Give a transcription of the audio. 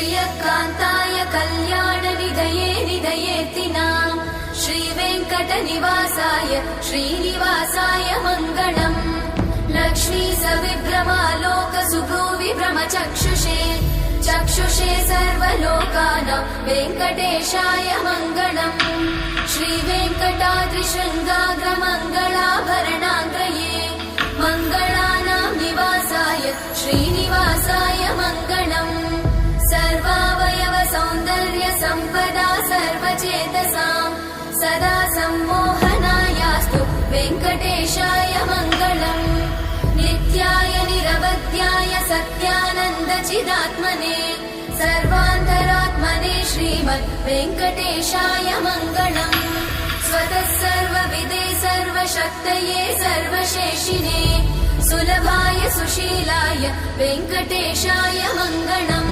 श्रियकान्ताय कल्याणनिधये निधयेतिनाम् श्रीवेङ्कटनिवासाय श्रीनिवासाय मङ्गलम् लक्ष्मी सविभ्रमालोकसुभ्रूविभ्रमचक्षुषे चक्षुषे सर्वलोकानां वेङ्कटेशाय मङ्गलम् श्रीवेङ्कटाद्रिशृङ्गाग्रमङ्गलाभरणाङ्गये मङ्गलानां निवासाय श्रीनिवासाय मङ्गलम् सर्वावयव सौन्दर्य सम्पदा सर्वचेतसां सदा सम्मोहनायास्तु वेङ्कटेशाय मङ्गलम् नित्याय निरवध्याय सत्यानन्दचिदात्मने सर्वान्तरात्मने श्रीमद् वेङ्कटेशाय मङ्गलम् स्वतः सर्वविदे सर्वशक्तये सर्वशेषिने सुलभाय सुशीलाय वेङ्कटेशाय मङ्गलम्